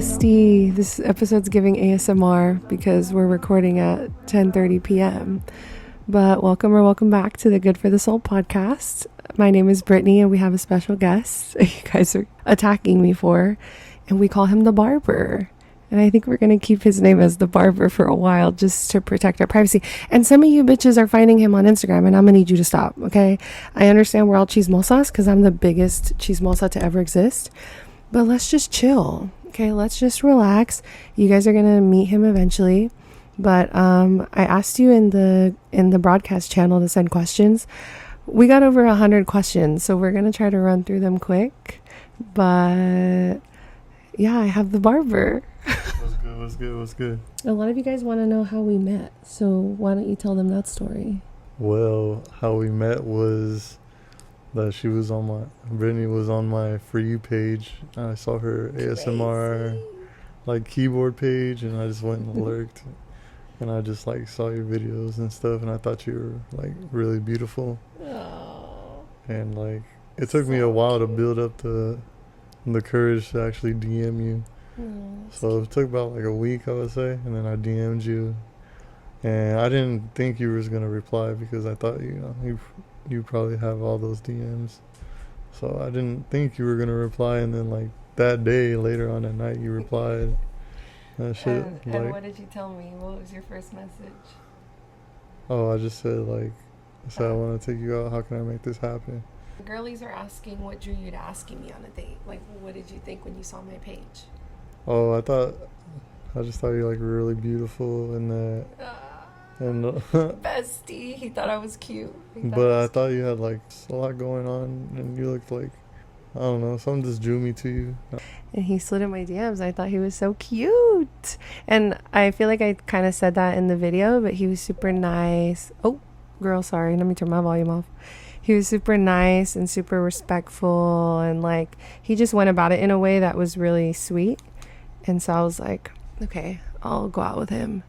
bestie. This episode's giving ASMR because we're recording at 10:30 p.m. But welcome back to the Good for the Soul podcast. My name is Britney and we have a special guest you guys are attacking me for, and we call him the Barber. And I think we're going to keep his name as the Barber for a while just to protect our privacy. And some of you bitches are finding him on Instagram and I'm going to need you to stop, okay? I understand we're all chismosas because I'm the biggest chismosa to ever exist. But let's just chill, okay? Let's just relax. You guys are going to meet him eventually. But I asked you in the broadcast channel to send questions. We got over 100 questions, so we're going to try to run through them quick. But yeah, I have the Barber. What's good? A lot of you guys want to know how we met, so why don't you tell them that story? Well, how we met was that Britney was on my For You page. I saw her ASMR like keyboard page and I just went and lurked. And I just like saw your videos and stuff and I thought you were like really beautiful. Oh. And like it took me a while to build up the courage to actually DM you. So it took about like a week, I would say, and then I DM'd you, and I didn't think you was gonna reply because I thought you probably have all those DMs, so I didn't think you were gonna reply. And then like that day, later on at night, you replied. And what did you tell me? What was your first message? Oh, I just said I want to take you out. How can I make this happen? Girlies are asking what drew you to asking me on a date. Like, what did you think when you saw my page? Oh, I just thought you were really beautiful and that. And bestie, he thought I was cute. I thought you had like a lot going on and you looked like, I don't know, something just drew me to you. And he slid in my DMs. I thought he was so cute. And I feel like I kind of said that in the video, but he was super nice. Oh, girl, sorry. Let me turn my volume off. He was super nice and super respectful. And like, he just went about it in a way that was really sweet. And so I was like, okay, I'll go out with him.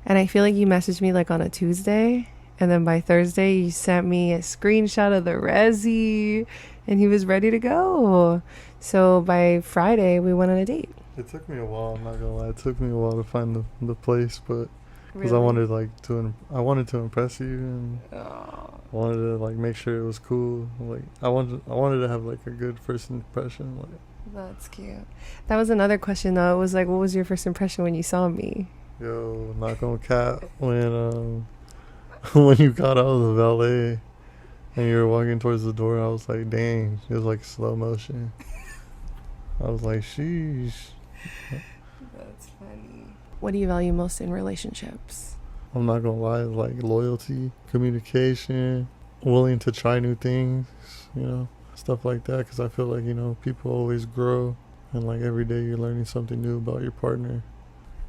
And I feel like you messaged me like on a Tuesday. And then by Thursday, you sent me a screenshot of the resi. And he was ready to go. So by Friday, we went on a date. It took me a while, I'm not gonna lie. It took me a while to find the place, but because Really? I wanted to impress you and I wanted to like make sure it was cool. Like I wanted to have like a good first impression. Like that's cute. That was another question though. It was like, what was your first impression when you saw me? Yo, not gonna cap, when when you got out of the valet and you were walking towards the door, I was like, dang, it was like slow motion. I was like, sheesh. That's funny. What do you value most in relationships? I'm not gonna lie, like loyalty, communication, willing to try new things, stuff like that. Because I feel like, people always grow and like every day you're learning something new about your partner.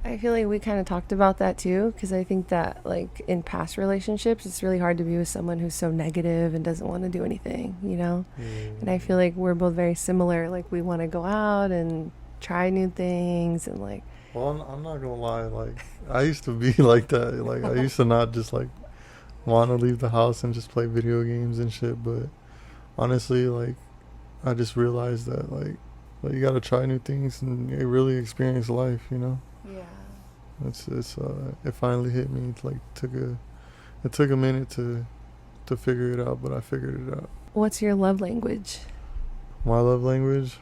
I feel like we kind of talked about that too, because I think that like in past relationships, it's really hard to be with someone who's so negative and doesn't want to do anything, Yeah. And I feel like we're both very similar. Like we want to go out and try new things and like. Well, I'm not gonna lie, like I used to be like that. Like I used to not just like want to leave the house and just play video games and shit. But honestly, like I just realized that like you gotta try new things and really experience life, Yeah. It finally hit me. It's like it took a minute to figure it out, but I figured it out. What's your love language? My love language?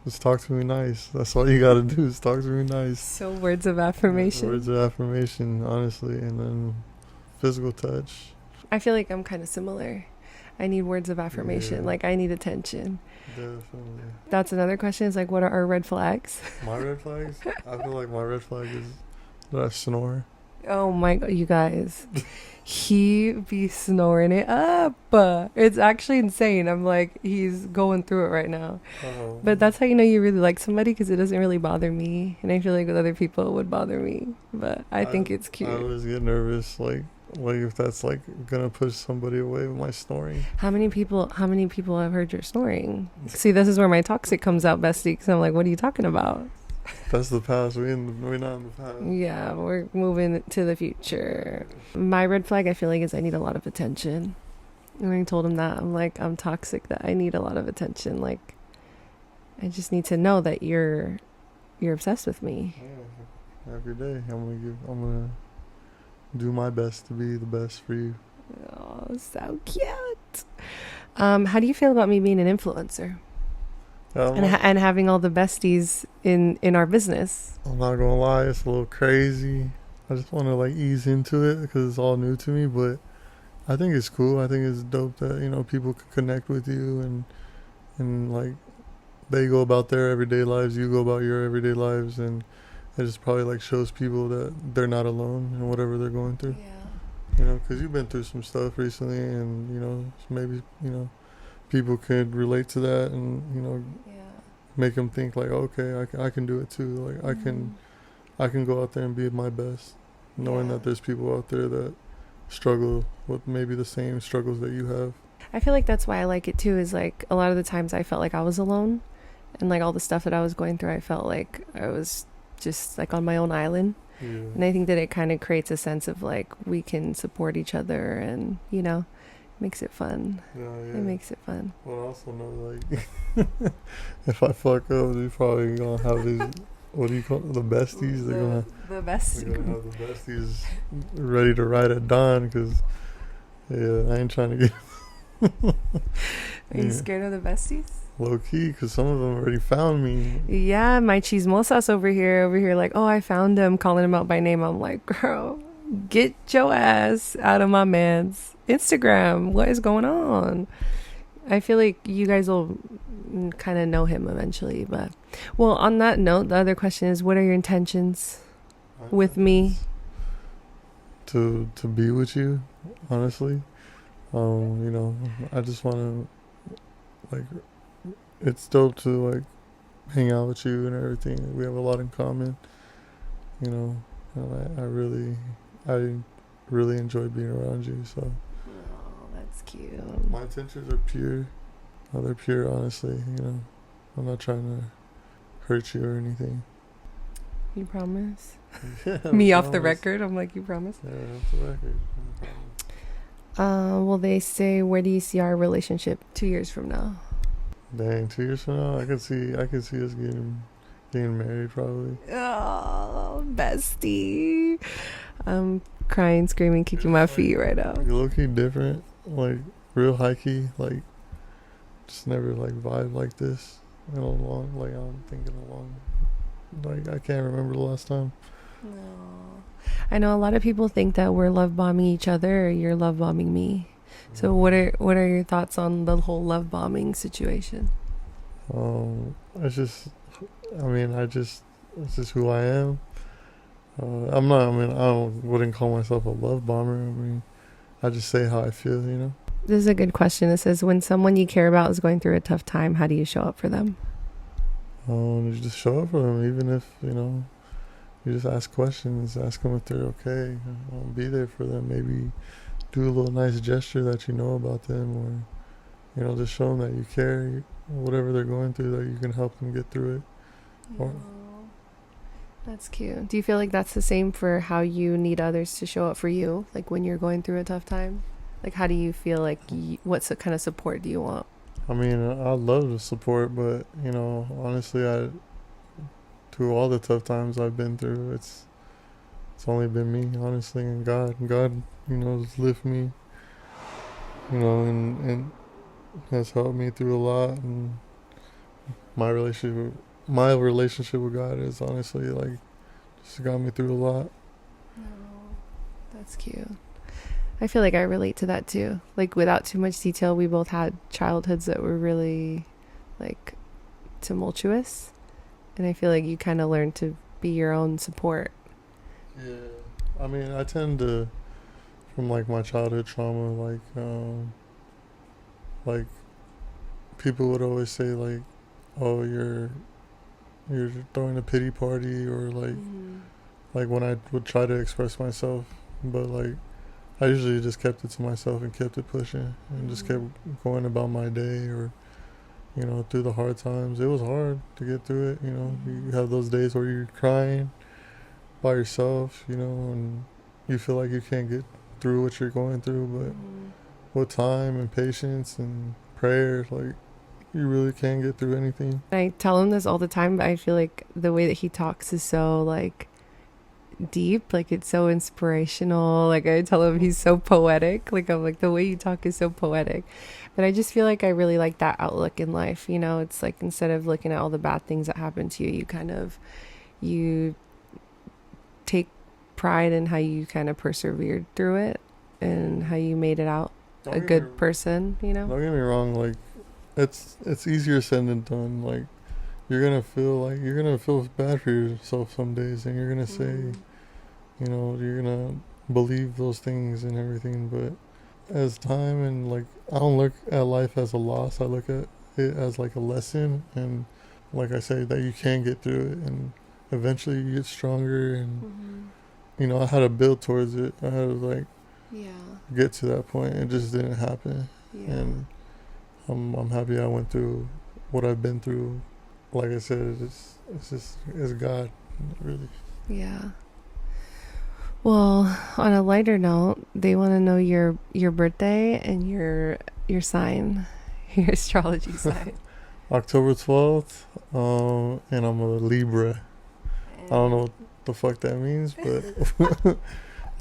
Just talk to me nice. That's all you gotta do is talk to me nice. So words of affirmation. Words of affirmation, honestly, and then physical touch. I feel like I'm kind of similar. I need words of affirmation. Yeah. Like I need attention. Definitely. That's another question is like, what are our red flags? My red flags? I feel like my red flag is that I snore. Oh my God, you guys. He be snoring it up. It's actually insane. I'm like, he's going through it right now. Uh-oh. But that's how you know you really like somebody, because it doesn't really bother me. And I feel like with other people it would bother me. But I think it's cute. I always get nervous, like if that's like gonna push somebody away with my snoring. How many people have heard your snoring? See, this is where my toxic comes out, bestie, because I'm like, what are you talking about? That's the past. We're not in the past. Yeah, we're moving to the future. My red flag, I feel like, is I need a lot of attention. And I told him that. I'm like, I'm toxic, that I need a lot of attention. Like, I just need to know that you're you're obsessed with me. Yeah, every day I'm gonna do my best to be the best for you. Oh, so cute. How do you feel about me being an influencer and having all the besties in our business? I'm not gonna lie, it's a little crazy. I just want to like ease into it because it's all new to me, but I think it's cool. I think it's dope that, you know, people can connect with you and like they go about their everyday lives, you go about your everyday lives, and it just probably like shows people that they're not alone in whatever they're going through. Yeah. You know, because you've been through some stuff recently, and you know, maybe, you know, people could relate to that, and you know, make them think like, okay, I can do it too. Like I can go out there and be my best, knowing that there's people out there that struggle with maybe the same struggles that you have. I feel like that's why I like it too, is like a lot of the times I felt like I was alone, and like all the stuff that I was going through, I felt like I was just like on my own island. Yeah. And I think that it kind of creates a sense of like we can support each other, and you know, makes it fun. Yeah. It makes it fun. Well, I also know like if I fuck up, they're probably gonna have these. What do you call it? The besties? They're gonna have the besties ready to ride at dawn, because I ain't trying to get. Are you scared of the besties? Low key, because some of them already found me. Yeah, my chismosas over here, like, oh, I found him, calling him out by name. I'm like, girl, get your ass out of my man's Instagram. What is going on? I feel like you guys will kind of know him eventually. But, well, on that note, the other question is, what are your intentions with me? To be with you, honestly. You know, I just want to, like, it's dope to, like, hang out with you and everything. We have a lot in common, you know, and I really enjoy being around you, so. Oh, that's cute. My intentions are pure. They're pure, honestly, you know. I'm not trying to hurt you or anything. You promise? Yeah, Me off the record? I'm like, you promise? Yeah, off the record. Well, they say, where do you see our relationship 2 years from now? Dang, 2 years from now, I can see us getting married probably. Oh, bestie. I'm crying, screaming, kicking my feet right now. Like, low-key different, like real high-key, like just never like vibe like this in a long, like I'm thinking along, like I can't remember the last time. No. I know a lot of people think that we're love bombing each other, or you're love bombing me. So what are your thoughts on the whole love bombing situation? It's just who I am. I wouldn't call myself a love bomber. I mean, I just say how I feel, you know. This is a good question. It says, when someone you care about is going through a tough time, how do you show up for them? You just show up for them, even if, you know, you just ask questions, ask them if they're okay. Be there for them. Maybe do a little nice gesture that you know about them, or, you know, just show them that you care, whatever they're going through, that you can help them get through it. Or, that's cute. Do you feel like that's the same for how you need others to show up for you? Like when you're going through a tough time? Like how do you feel like, what kind of support do you want? I mean, I love the support, but, you know, honestly, through all the tough times I've been through, it's only been me, honestly, and God, you know, has lifted me, you know, and has helped me through a lot, and my relationship with God is honestly, like, just got me through a lot. No, that's cute. I feel like I relate to that too. Like, without too much detail, we both had childhoods that were really, like, tumultuous. And I feel like you kind of learn to be your own support. Yeah. I mean, I tend to, from, like, my childhood trauma, like, people would always say, like, oh, you're throwing a pity party, or, like, like, when I would try to express myself, but, like, I usually just kept it to myself and kept it pushing and just kept going about my day, or, you know, through the hard times. It was hard to get through it, you know. You have those days where you're crying by yourself, you know, and you feel like you can't get through what you're going through, but with time and patience and prayer, like, you really can get through anything. I tell him this all the time, but I feel like the way that he talks is so like deep, like it's so inspirational. Like I tell him he's so poetic. Like I'm like, the way you talk is so poetic. But I just feel like I really like that outlook in life. You know, it's like instead of looking at all the bad things that happen to you, you take pride in how you kind of persevered through it and how you made it out a good person, you know? Don't get me wrong, like it's easier said than done. Like you're gonna feel bad for yourself some days, and you're gonna say, you know, you're gonna believe those things and everything. But as time, and like I don't look at life as a loss, I look at it as like a lesson. And like I say, that you can get through it, and eventually you get stronger. And you know, I had to build towards it. I had to like get to that point. It just didn't happen. And I'm happy I went through what I've been through. Like I said, it's God, really. Yeah. Well, on a lighter note, they want to know your birthday and your sign, your astrology sign. October 12th, and I'm a Libra. I don't know what the fuck that means, but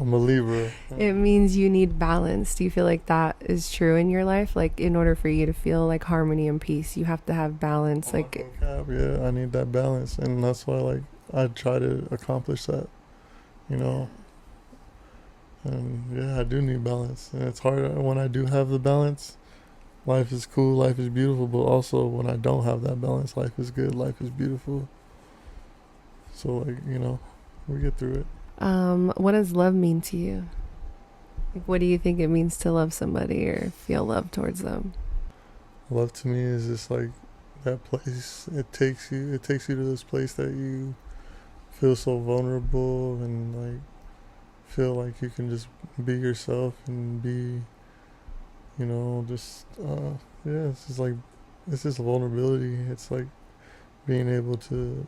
I'm a Libra. It means you need balance. Do you feel like that is true in your life? Like in order for you to feel like harmony and peace, you have to have balance. Like yeah, I need that balance, and that's why like I try to accomplish that, you know. And yeah, I do need balance, and it's hard when I do have the balance. Life is cool, life is beautiful, but also when I don't have that balance, life is good, life is beautiful. So like, you know, we get through it. What does love mean to you? Like, what do you think it means to love somebody or feel love towards them? Love to me is just like that place. It takes you to this place that you feel so vulnerable and like feel like you can just be yourself and be, you know, just it's just vulnerability. It's like being able to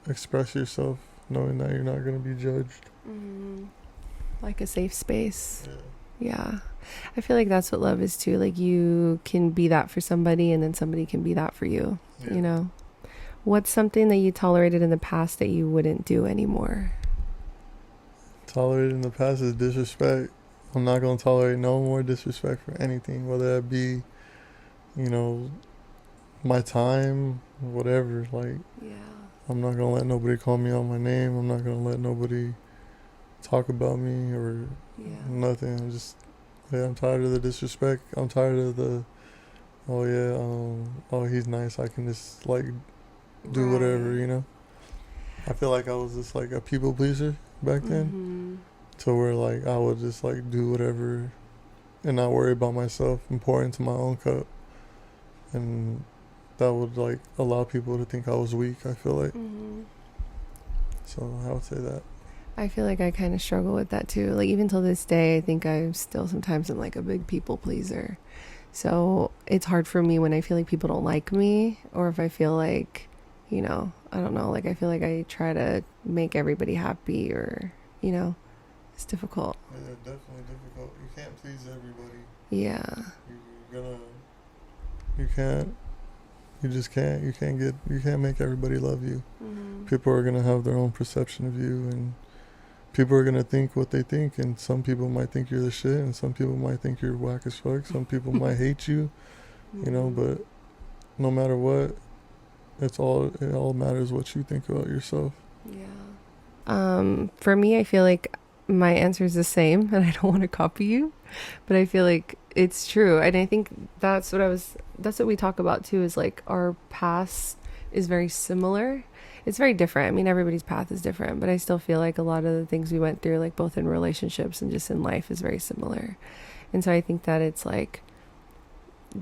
express yourself, knowing that you're not going to be judged. Like a safe space. Yeah. I feel like that's what love is too. Like you can be that for somebody, and then somebody can be that for you. You know, what's something that you tolerated in the past that you wouldn't do anymore? Tolerated in the past is disrespect. I'm not going to tolerate no more disrespect for anything, whether that be, you know, my time, whatever. Like, I'm not going to let nobody call me out my name. I'm not going to let nobody talk about me or nothing. I'm tired of the disrespect. I'm tired of the, he's nice, I can just like do whatever, you know. I feel like I was just like a people pleaser back then, to where like I would just like do whatever and not worry about myself and pour into my own cup, and that would like allow people to think I was weak, I feel like. So I would say that. I feel like I kind of struggle with that too. Like even till this day, I think I still sometimes am like a big people pleaser. So it's hard for me when I feel like people don't like me, or if I feel like, you know, I don't know, like I feel like I try to make everybody happy, or, you know, it's difficult. Yeah, definitely difficult. You can't please everybody. Yeah. You can't make everybody love you. People are gonna have their own perception of you, and people are gonna think what they think, and some people might think you're the shit, and some people might think you're whack as fuck. Some people might hate you, you know, but no matter what, it all matters what you think about yourself. For me, I feel like my answer is the same, and I don't want to copy you, but I feel like it's true. And I think that's what we talk about too, is like our past is very similar. It's very different. I mean, everybody's path is different, but I still feel like a lot of the things we went through, like both in relationships and just in life, is very similar. And so I think that it's like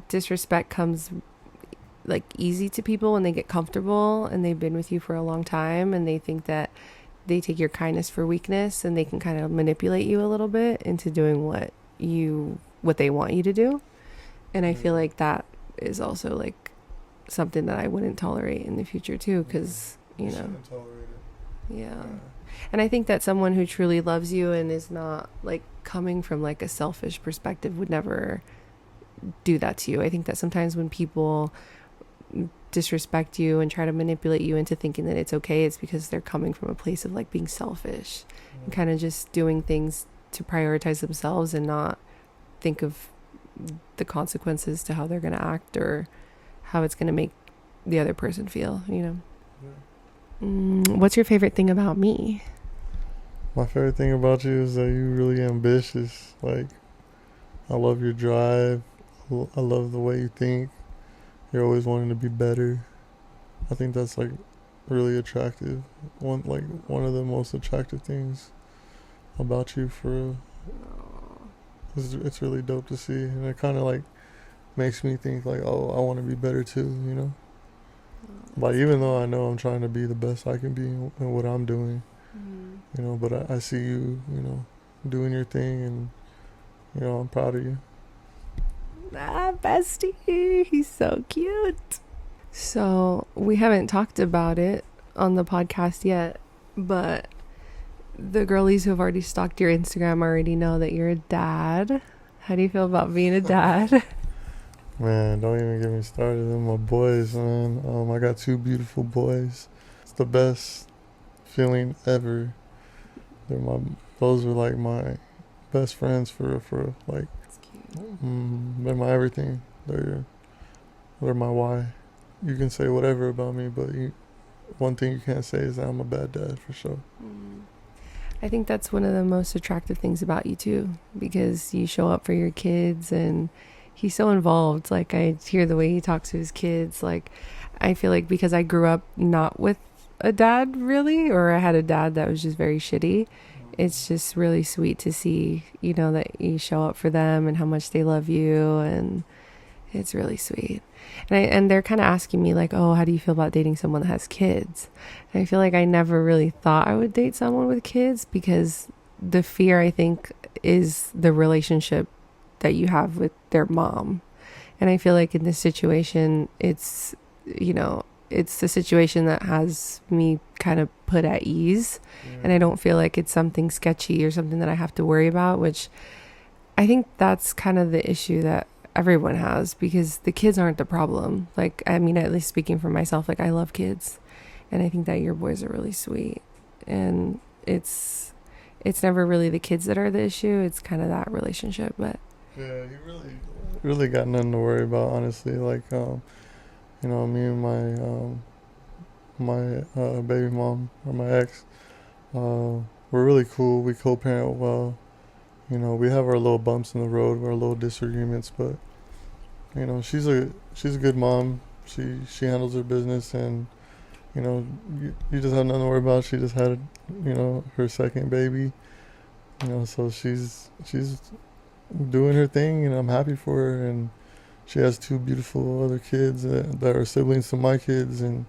disrespect comes like easy to people when they get comfortable and they've been with you for a long time, and they think that they take your kindness for weakness, and they can kind of manipulate you a little bit into doing what they want you to do. And I feel like that is also like something that I wouldn't tolerate in the future too, because you know, and I think that someone who truly loves you and is not like coming from like a selfish perspective would never do that to you. I think that sometimes when people disrespect you and try to manipulate you into thinking that it's okay, it's because they're coming from a place of like being selfish and kind of just doing things to prioritize themselves and not think of the consequences to how they're going to act or how it's going to make the other person feel, you know. What's your favorite thing about me? My favorite thing about you is that you're really ambitious. Like, I love your drive. I love the way you think. You're always wanting to be better. I think that's like really attractive. One of the most attractive things about you for it's really dope to see, and it kind of like makes me think like, oh, I want to be better too, you know. Like, even though I know I'm trying to be the best I can be in what I'm doing, you know, but I see you, you know, doing your thing, and you know, I'm proud of you. Bestie, he's so cute. So we haven't talked about it on the podcast yet, but the girlies who have already stalked your Instagram already know that you're a dad. How do you feel about being a dad? Man, don't even get me started. They're my boys, man. I got 2 beautiful boys. It's the best feeling ever. Those are like my best friends for like. They're my everything. They're my why. You can say whatever about me, but one thing you can't say is that I'm a bad dad for sure. I think that's one of the most attractive things about you too, because you show up for your kids and he's so involved. Like, I hear the way he talks to his kids. Like, I feel like because I grew up not with a dad really, or I had a dad that was just very shitty, it's just really sweet to see, you know, that you show up for them and how much they love you, and it's really sweet. And they're kind of asking me like, oh, how do you feel about dating someone that has kids? And I feel like I never really thought I would date someone with kids, because the fear, I think, is the relationship that you have with their mom. And I feel like in this situation, it's, you know, it's the situation that has me kind of put at ease. And I don't feel like it's something sketchy or something that I have to worry about, which I think that's kind of the issue that everyone has, because the kids aren't the problem. Like, I mean, at least speaking for myself, like, I love kids, and I think that your boys are really sweet, and it's never really the kids that are the issue. It's kind of that relationship. But yeah, you really got nothing to worry about, honestly. Like, you know, me and my baby mom, or my ex, we're really cool. We co-parent well. You know, we have our little bumps in the road, our little disagreements, but you know, she's a good mom. She handles her business, and you know, you just have nothing to worry about. She just had, you know, her second baby. You know, so she's doing her thing, and I'm happy for her. And she has 2 beautiful other kids that are siblings to my kids, and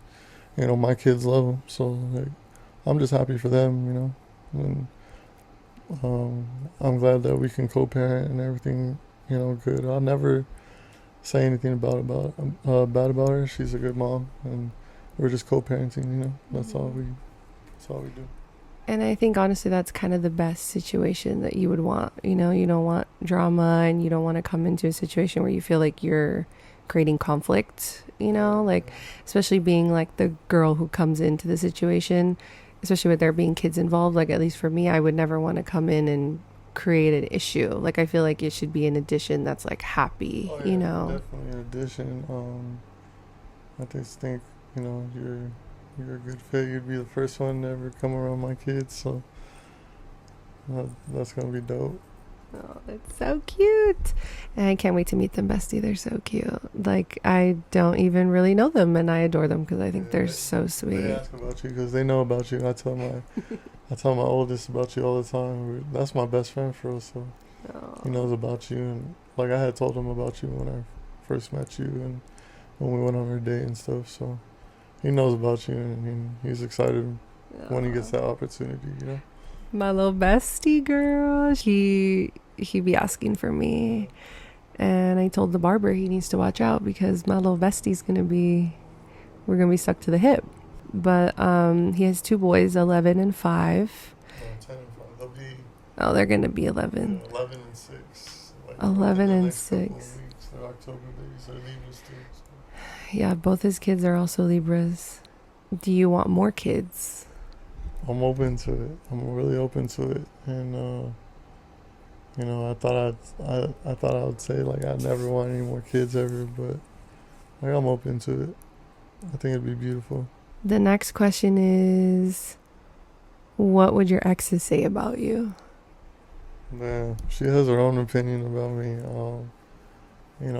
you know, my kids love them. So like, I'm just happy for them, you know. And I'm glad that we can co-parent and everything, you know, good. I'll never say anything bad about her. She's a good mom, and we're just co-parenting, you know. That's all we do. And I think honestly that's kind of the best situation that you would want. You know, you don't want drama, and you don't want to come into a situation where you feel like you're creating conflict, you know, like, especially being like the girl who comes into the situation, especially with there being kids involved. Like, at least for me, I would never want to come in and create an issue. Like, I feel like it should be an addition that's like happy, you know. Definitely an addition. I just think, you know, you're a good fit. You'd be the first one to ever come around my kids, so that's gonna be dope. Oh, that's so cute. And I can't wait to meet them, bestie. They're so cute. Like, I don't even really know them, and I adore them because I think they're so sweet. They ask about you because they know about you. I tell my oldest about you all the time. That's my best friend for us, so he knows about you. And like, I had told him about you when I first met you, and when we went on our date and stuff. So he knows about you, and he's excited when he gets that opportunity, you know. My little bestie girl, he be asking for me, and I told the barber he needs to watch out because my little bestie's we're gonna be stuck to the hip. But he has 2 boys, 11 and 5. 10 and 5. They're gonna be 11. 11 and 6. Like 11 the and next couple of 6. weeks, they're October babies, they're Libras too. So. Yeah, both his kids are also Libras. Do you want more kids? I'm open to it. I'm really open to it, and I thought I would say like I never want any more kids ever, but like I'm open to it. I think it'd be beautiful. The next question is, what would your exes say about you? Man, she has her own opinion about me,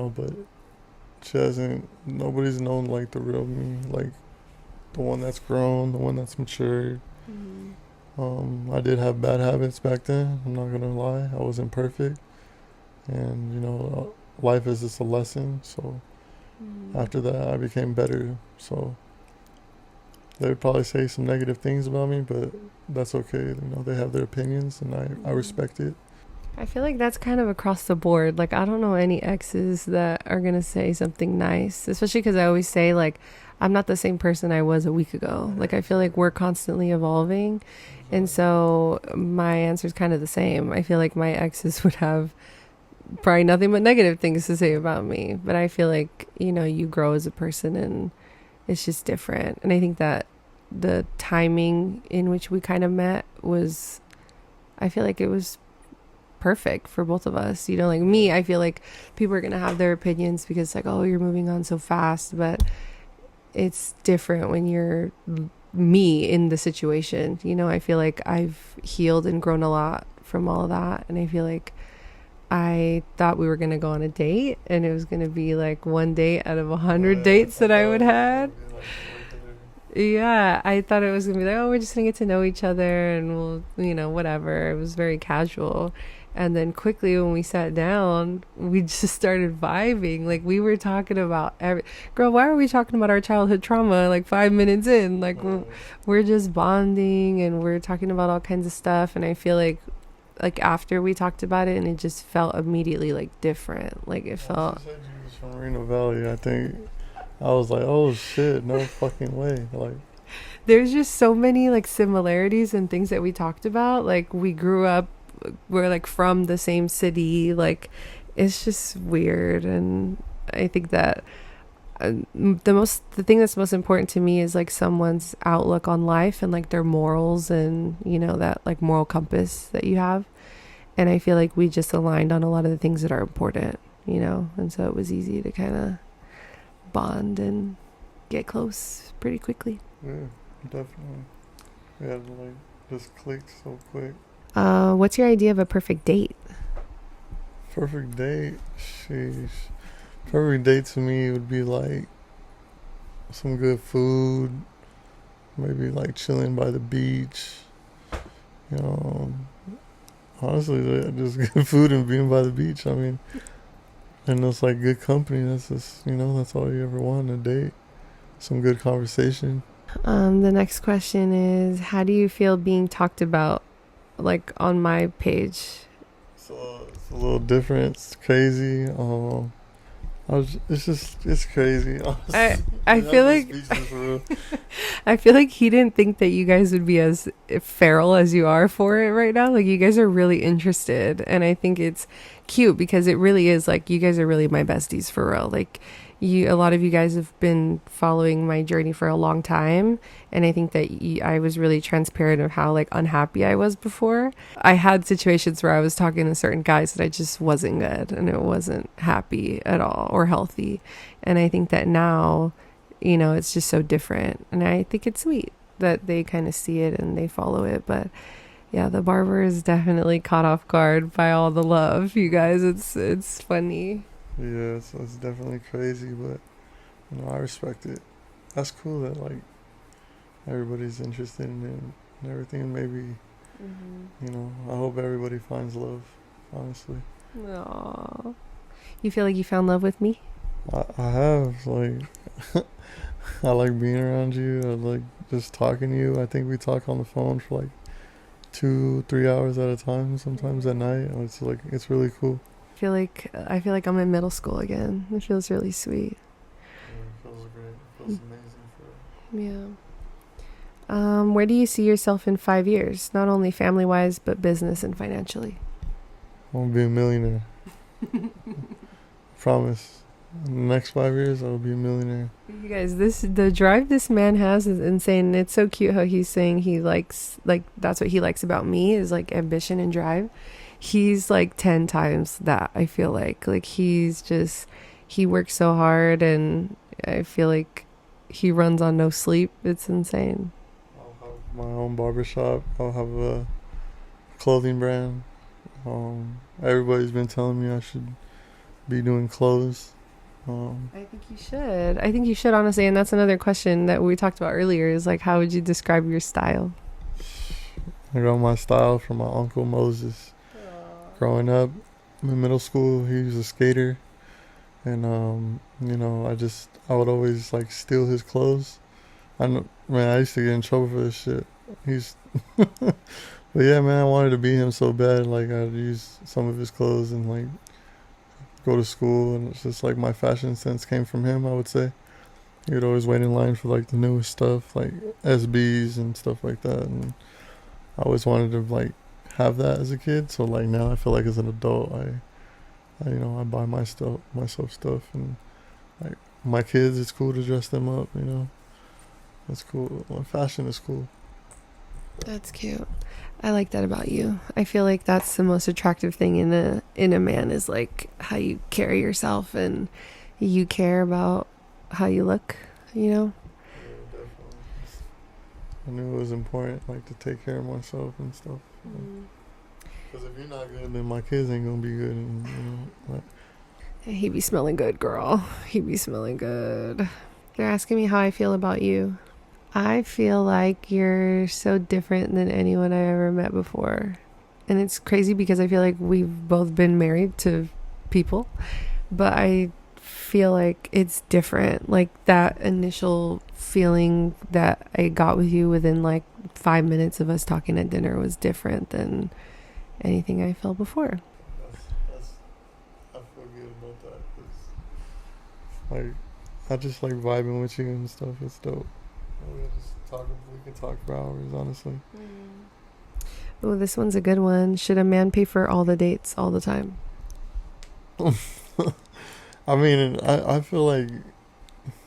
but she hasn't. Nobody's known like the real me, like the one that's grown, the one that's matured. I did have bad habits back then. I'm not gonna lie. I wasn't perfect, and life is just a lesson. So after that, I became better. So they would probably say some negative things about me, but that's okay. They have their opinions, and I respect it. I feel like that's kind of across the board. Like, I don't know any exes that are going to say something nice, especially because I always say, like, I'm not the same person I was a week ago. Like, I feel like we're constantly evolving. And so my answer is kind of the same. I feel like my exes would have probably nothing but negative things to say about me. But I feel like, you grow as a person and it's just different. And I think that the timing in which we kind of met I feel like it was perfect for both of us. Like me, I feel like people are going to have their opinions because like, oh, you're moving on so fast. But it's different when you're me in the situation. I feel like I've healed and grown a lot from all of that. And I feel like I thought we were going to go on a date and it was going to be like one date out of 100 dates that I would have. Yeah, I thought it was going to be like, oh, we're just going to get to know each other and we'll, whatever. It was very casual. And then quickly when we sat down, we just started vibing. Like we were talking about girl, why are we talking about our childhood trauma like 5 minutes in? Like we're just bonding and we're talking about all kinds of stuff. And I feel like after we talked about it and it just felt immediately like different. Like it felt. She said you was from Reno Valley. I think I was like, oh shit, no fucking way. Like there's just so many like similarities and things that we talked about. Like we grew up, we're like from the same city. Like it's just weird. And I think that the thing that's most important to me is like someone's outlook on life and like their morals and that like moral compass that you have. And I feel like we just aligned on a lot of the things that are important, and so it was easy to kind of bond and get close pretty quickly. Yeah, definitely. We had like just clicked so quick. What's your idea of a perfect date? Perfect date? Sheesh. Perfect date to me would be like some good food, maybe like chilling by the beach. Honestly, just good food and being by the beach. I mean, and it's like good company. That's just, that's all you ever want in a date. Some good conversation. The next question is, how do you feel being talked about, like on my page? So it's a little different. It's crazy. It's crazy. I feel like I feel like he didn't think that you guys would be as feral as you are for it right now. Like you guys are really interested, and I think it's cute because it really is like you guys are really my besties for real. Like a lot of you guys have been following my journey for a long time, and I think that I was really transparent of how like unhappy I was before. I had situations where I was talking to certain guys that I just wasn't good and it wasn't happy at all or healthy. And I think that now, it's just so different, and I think it's sweet that they kind of see it and they follow it. But yeah, the Barber is definitely caught off guard by all the love, you guys. It's funny. Yeah, so it's definitely crazy, but I respect it. That's cool that like everybody's interested in it and everything. Maybe I hope everybody finds love. Honestly. Aww. You feel like you found love with me? I have like I like being around you. I like just talking to you. I think we talk on the phone for like 2-3 hours at a time. Sometimes at night. It's really cool. I feel like I'm in middle school again. It feels really sweet. Yeah, it feels great. It feels amazing for it. Yeah. Where do you see yourself in 5 years? Not only family-wise, but business and financially. I want to be a millionaire. Promise. In the next 5 years, I will be a millionaire. You guys, the drive this man has is insane. It's so cute how he's saying he likes, like, that's what he likes about me is like ambition and drive. He's like 10 times that. I feel like he works so hard, and I feel like he runs on no sleep. It's insane. I'll have my own barber shop. I'll have a clothing brand. Everybody's been telling me I should be doing clothes. I think you should. I think you should, honestly. And that's another question that we talked about earlier is like, how would you describe your style? I got my style from my uncle Moses. Growing up in middle school, he was a skater. And, I would always like steal his clothes. I used to get in trouble for this shit. But yeah, man, I wanted to be him so bad. Like, I'd use some of his clothes and like go to school, and it's just like my fashion sense came from him, I would say. He would always wait in line for like the newest stuff, like SBs and stuff like that, and I always wanted to like have that as a kid. So like now I feel like as an adult, I buy myself stuff, and like my kids, it's cool to dress them up, that's cool. Well, fashion is cool. That's cute. I like that about you. I feel like that's the most attractive thing in a man is like how you carry yourself, and you care about how you look, Yeah, definitely. I knew it was important, like, to take care of myself and stuff. Because if you're not good, then my kids ain't gonna be good. And, he be smelling good, girl. He be smelling good. They're asking me how I feel about you. I feel like you're so different than anyone I ever met before. And it's crazy because I feel like we've both been married to people, but I feel like it's different. Like that initial feeling that I got with you within like 5 minutes of us talking at dinner was different than anything I felt before. I feel good about that. 'Cause, like, I just like vibing with you and stuff. It's dope. We can talk for hours, honestly. Oh, this one's a good one. Should a man pay for all the dates all the time? I mean, I feel like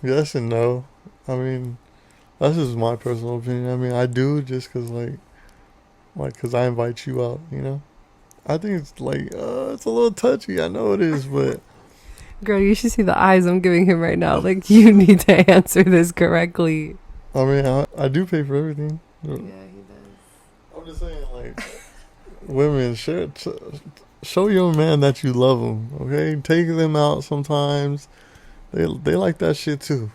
yes and no. I mean, that's just my personal opinion. I mean, I do just because, cause I invite you out, I think it's like, it's a little touchy. I know it is, but. Girl, you should see the eyes I'm giving him right now. Like, you need to answer this correctly. I mean, I do pay for everything. Yeah, he does. I'm just saying, like, women, show your man that you love them, okay? Take them out sometimes. They like that shit too.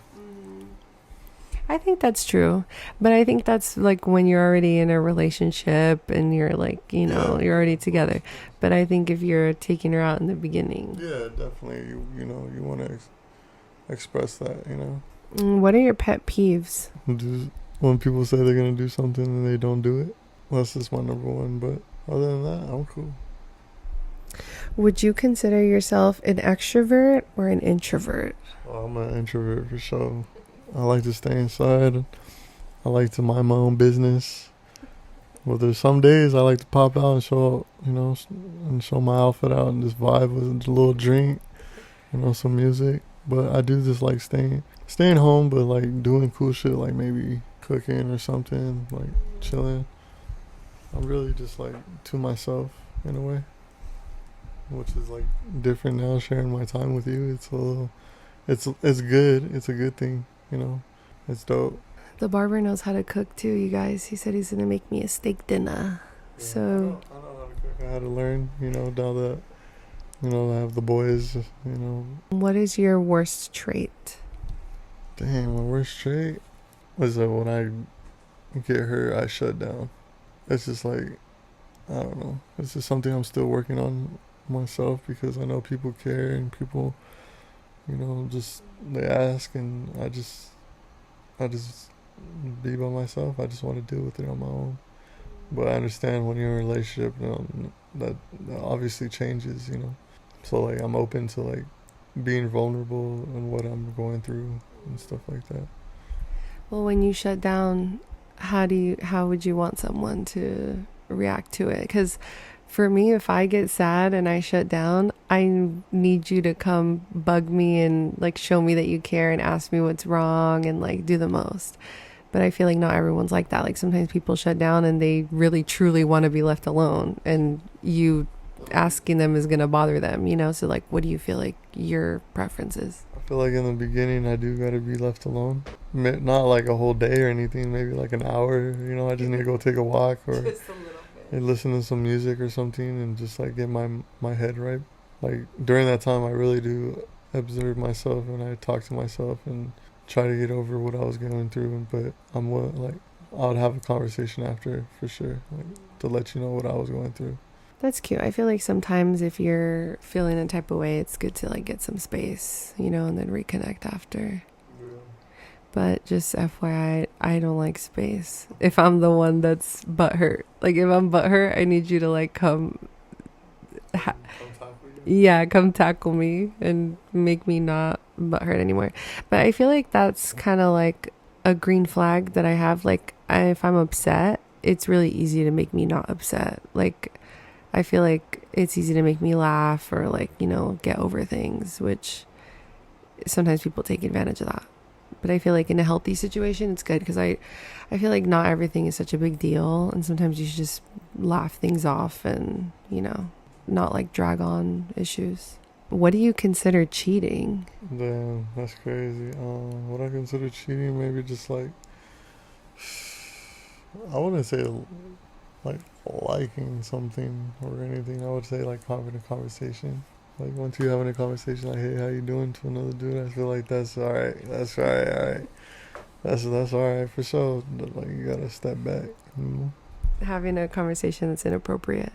I think that's true. But I think that's like when you're already in a relationship and you're like, you're already together. But I think if you're taking her out in the beginning. Yeah, definitely. You want to express that, What are your pet peeves? When people say they're going to do something and they don't do it. That's just my number one. But other than that, I'm cool. Would you consider yourself an extrovert or an introvert? Well, I'm an introvert for sure. I like to stay inside. I like to mind my own business. Well, there's some days I like to pop out and show, and show my outfit out and just vibe with a little drink, some music. But I do just like staying home, but like doing cool shit, like maybe cooking or something, like chilling. I'm really just like to myself in a way, which is like different now. Sharing my time with you, it's good. It's a good thing, It's dope. The barber knows how to cook too, you guys. He said he's gonna make me a steak dinner. Yeah, So I know how to cook. I had to learn, now that I have the boys, What is your worst trait? Dang, my worst trait was that when I get hurt, I shut down. It's just like, I don't know. It's just something I'm still working on myself because I know people care and people, just they ask, and I just be by myself. I just want to deal with it on my own. But I understand when you're in a relationship, that obviously changes, So like I'm open to like being vulnerable and what I'm going through and stuff like that. Well, when you shut down, how would you want someone to react to it? Because For me, if I get sad and I shut down, I need you to come bug me and like show me that you care and ask me what's wrong and like do the most. But I feel like not everyone's like that. Like sometimes people shut down and they really truly want to be left alone, and you asking them is going to bother them, you know? So like, what do you feel like your preference is? I feel like in the beginning I do gotta be left alone. Not like a whole day or anything, maybe like an hour, you know, I just need to go take a walk or Just a little bit. and listen to some music or something and just like get my head right. Like during that time I really do observe myself and I talk to myself and try to get over what I was going through. But like I would have a conversation after for sure, like to let you know what I was going through. That's cute. I feel like sometimes if you're feeling a type of way, it's good to like get some space, you know, and then reconnect after. But just FYI, I don't like space. If I'm the one that's butthurt, like if I'm butthurt, I need you to like come, come tackle me and make me not butthurt anymore. But I feel like that's kind of like a green flag that I have. Like if I'm upset, it's really easy to make me not upset. Like I feel like it's easy to make me laugh or like, you know, get over things, which sometimes people take advantage of that. But I feel like in a healthy situation, it's good because I feel like not everything is such a big deal. And sometimes you should just laugh things off and, you know, not like drag on issues. What do you consider cheating? Damn, that's crazy. What I consider cheating, maybe just like, I wouldn't say like liking something or anything. I would say like having a conversation. Like once you're having a conversation like, hey, how you doing, to another dude, I feel like that's alright. That's alright. That's alright for sure. But like you gotta step back, you know? Having a conversation that's inappropriate.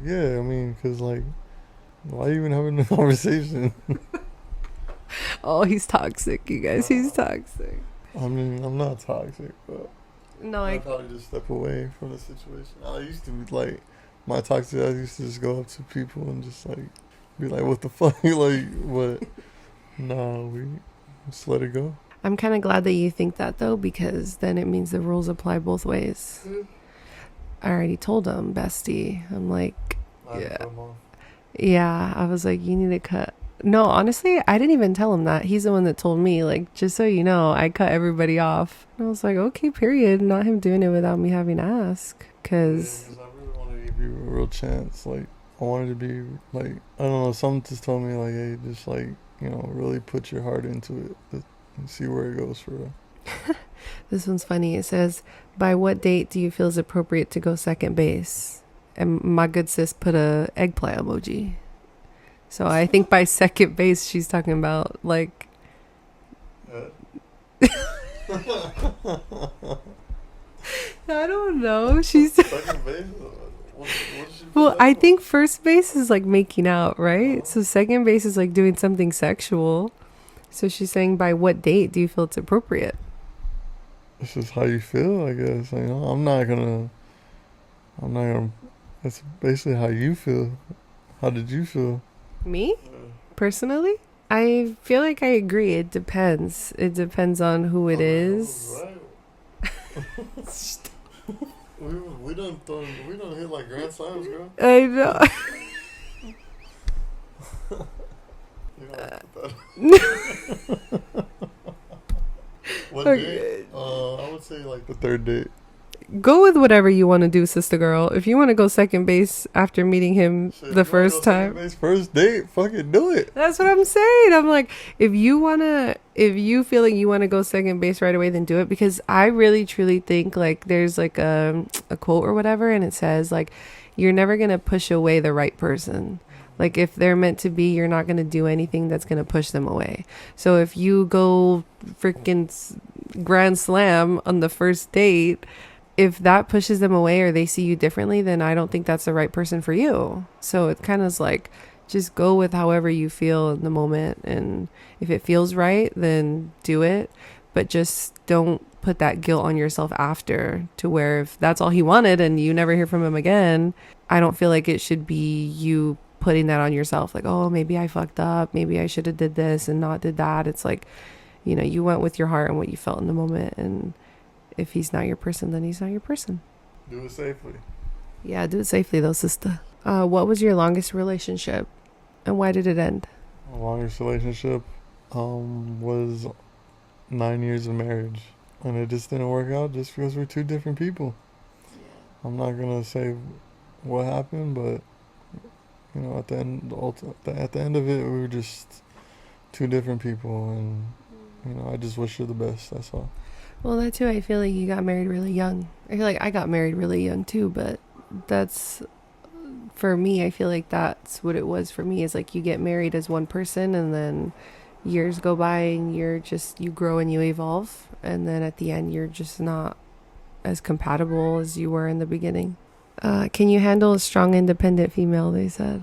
Yeah, I mean, cause like, why even having a conversation? Oh, he's toxic, you guys. He's toxic. I mean, I'm not toxic, but No, I probably just step away from the situation. I used to be like, my toxic, I used to just go up to people and just like, be like, what the fuck? Like, what? Nah, we just let it go. I'm kind of glad that you think that though, because then it means the rules apply both ways. I already told him, bestie. I'm like, yeah. I was like, you need to cut. No, honestly, I didn't even tell him that. He's the one that told me, like, just so you know, I cut everybody off. And I was like, okay, period. Not him doing it without me having to ask. Because I really wanted to give you a real chance. Like, I wanted to be, like, I don't know, someone just told me, like, hey, just, like, you know, really put your heart into it and see where it goes for real. This one's funny. It says, by what date do you feel is appropriate to go second base? And my good sis put a eggplant emoji. So I think by second base, she's talking about, like... I don't know. She's... Second base? Well, I think first base is like making out, right? So second base is like doing something sexual. So she's saying, by what date do you feel it's appropriate? This is how you feel, I guess. You know, I'm not gonna. It's basically how you feel. How did you feel? Me? Personally? I feel like I agree. It depends. It depends on who it is. We don't hit like grand slams, girl. I know. You don't have to put that. What date? I would say like the third date. Go with whatever you want to do, sister girl. If you want to go second base after meeting him the first time. First date, fucking do it. That's what I'm saying. I'm like, if you feel like you want to go second base right away, then do it. Because I really, truly think like there's like a quote or whatever. And it says like, you're never going to push away the right person. Like if they're meant to be, you're not going to do anything that's going to push them away. So if you go freaking grand slam on the first date, if that pushes them away or they see you differently, then I don't think that's the right person for you. So it kind of is like, just go with however you feel in the moment. And if it feels right, then do it. But just don't put that guilt on yourself after, to where if that's all he wanted and you never hear from him again, I don't feel like it should be you putting that on yourself. Like, oh, maybe I fucked up. Maybe I should have did this and not did that. It's like, you know, you went with your heart and what you felt in the moment. And if he's not your person, then he's not your person. Do it safely. Yeah, do it safely though, sister. What was your longest relationship, and why did it end? My longest relationship was 9 years of marriage, and it just didn't work out just because we're two different people. I'm not gonna say what happened, but at the end, at the end of it, we were just two different people, and I just wish her the best. That's all. Well, that too, I feel like you got married really young. I feel like I got married really young too, but that's, for me, I feel like that's what it was for me, is like you get married as one person and then years go by and you grow and you evolve. And then at the end, you're just not as compatible as you were in the beginning. Can you handle a strong, independent female, they said?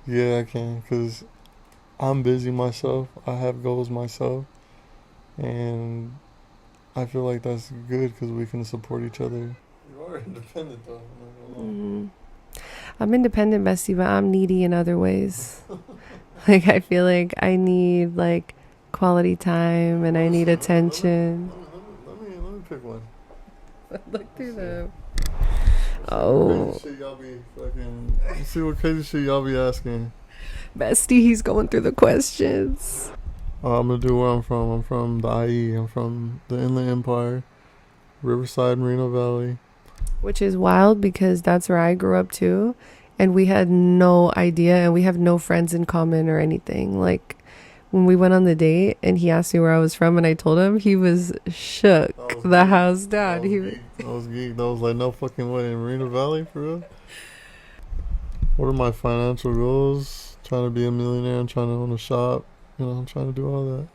Yeah, I can, because I'm busy myself. I have goals myself. And I feel like that's good because we can support each other. You are independent, though. I'm independent, bestie, but I'm needy in other ways. Like, I feel like I need, like, quality time and I need attention. Let me pick one. Look through them. Oh. Crazy shit y'all be fucking. See what crazy shit y'all be asking. Bestie, he's going through the questions. I'm gonna do where I'm from. I'm from the IE. I'm from the Inland Empire, Riverside, Merino Valley. Which is wild because that's where I grew up too. And we had no idea and we have no friends in common or anything. Like, when we went on the date and he asked me where I was from and I told him, he was shook the house down. I was geeked. I was like, no fucking way. In Merino Valley, for real? What are my financial goals? Trying to be a millionaire. I'm trying to own a shop. I'm trying to do all that.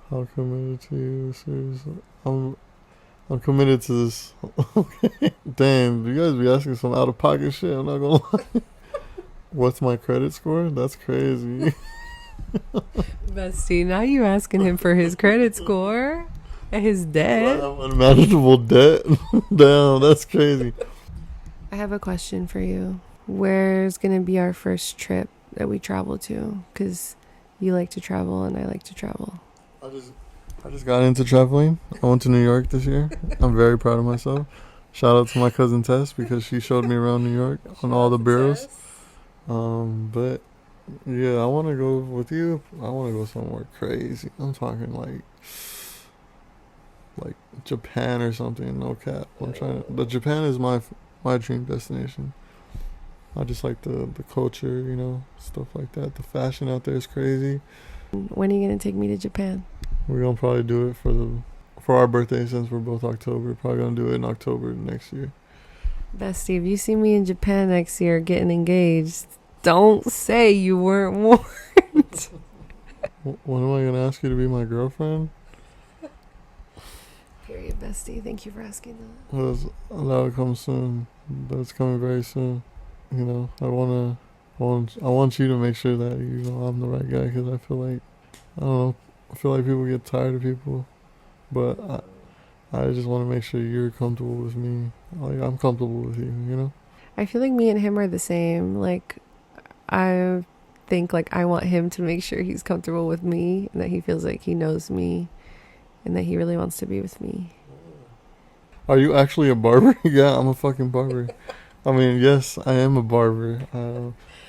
How committed to you? Seriously. I'm committed to this. Okay. Damn, you guys be asking some out of pocket shit. I'm not gonna lie. What's my credit score? That's crazy. Bestie, now you asking him for his credit score and his debt. I have unmanageable debt. Damn, that's crazy. I have a question for you. Where's gonna be our first trip that we travel to? Because you like to travel and I like to travel. I just got into traveling. I went to New York this year. I'm very proud of myself. Shout out to my cousin Tess because she showed me around New York on all the bureaus. But yeah, I want to go with you. I want to go somewhere crazy. I'm talking like Japan or something. No cap. But Japan is my dream destination. I just like the culture, stuff like that. The fashion out there is crazy. When are you gonna take me to Japan? We're gonna probably do it for our birthday, since we're both October. Probably gonna do it in October next year. Bestie, if you see me in Japan next year getting engaged, don't say you weren't warned. When am I gonna ask you to be my girlfriend? Period, bestie. Thank you for asking that. That'll come soon. That's coming very soon. I want you to make sure that I'm the right guy, because I feel like, I don't know, people get tired of people, but I just want to make sure you're comfortable with me. Like, I'm comfortable with you. I feel like me and him are the same. Like, I think like I want him to make sure he's comfortable with me and that he feels like he knows me and that he really wants to be with me. Are you actually a barber? Yeah, I'm a fucking barber. I mean, yes, I am a barber.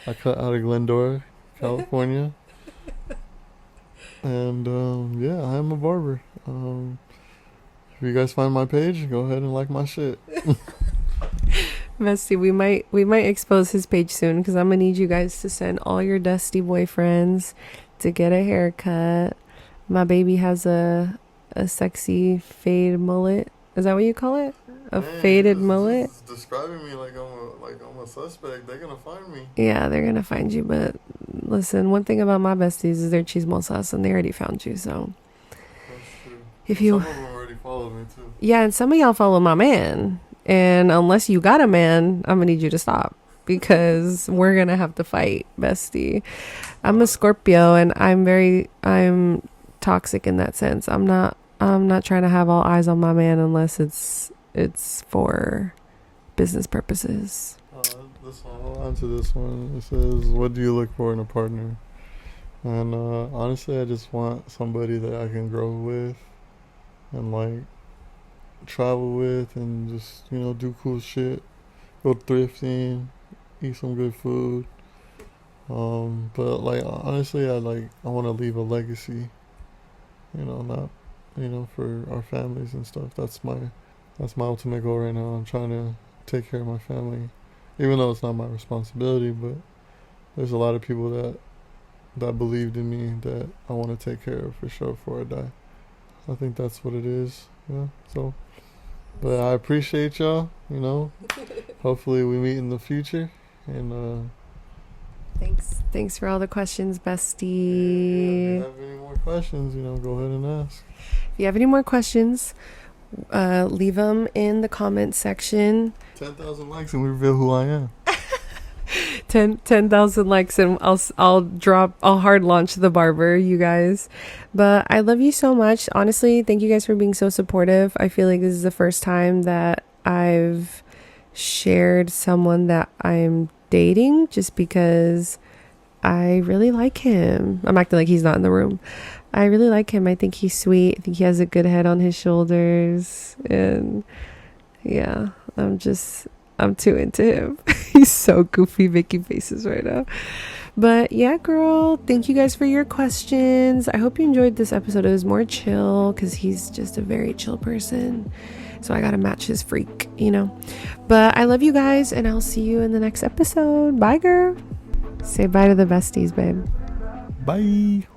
I cut out of Glendora, California. And, yeah, I am a barber. If you guys find my page, go ahead and like my shit. Bestie, we might expose his page soon because I'm going to need you guys to send all your dusty boyfriends to get a haircut. My baby has a sexy fade mullet. Is that what you call it? Faded mullet? This is describing me like I'm a suspect. They're gonna find me. Yeah, they're gonna find you. But listen, one thing about my besties is they're chismosas and they already found you. So that's true. Some of them already followed me too. Yeah, and some of y'all follow my man. And unless you got a man, I'm gonna need you to stop because we're gonna have to fight, bestie. I'm a Scorpio and I'm toxic in that sense. I'm not trying to have all eyes on my man unless it's for business purposes. I'll answer this one. It says, what do you look for in a partner? And honestly, I just want somebody that I can grow with and like travel with and just do cool shit, go thrifting, eat some good food. But like honestly, I want to leave a legacy. Not for our families and stuff. That's my ultimate goal right now. I'm trying to take care of my family, even though it's not my responsibility. But there's a lot of people that believed in me that I want to take care of for sure before I die. I think that's what it is. Yeah. So, but I appreciate y'all. Hopefully we meet in the future. And Thanks for all the questions, bestie. If you have any more questions, go ahead and ask. If you have any more questions, leave them in the comment section. 10,000 likes and we reveal who I am. 10,000 likes and I'll hard launch the Barber, you guys. But I love you so much. Honestly, thank you guys for being so supportive. I feel like this is the first time that I've shared someone that I'm dating just because I really like him. I'm acting like he's not in the room. I really like him. I think he's sweet. I think he has a good head on his shoulders. And yeah, I'm too into him. He's so goofy making faces right now. But yeah, girl, thank you guys for your questions. I hope you enjoyed this episode. It was more chill because he's just a very chill person. So I got to match his freak, But I love you guys and I'll see you in the next episode. Bye, girl. Say bye to the besties, babe. Bye.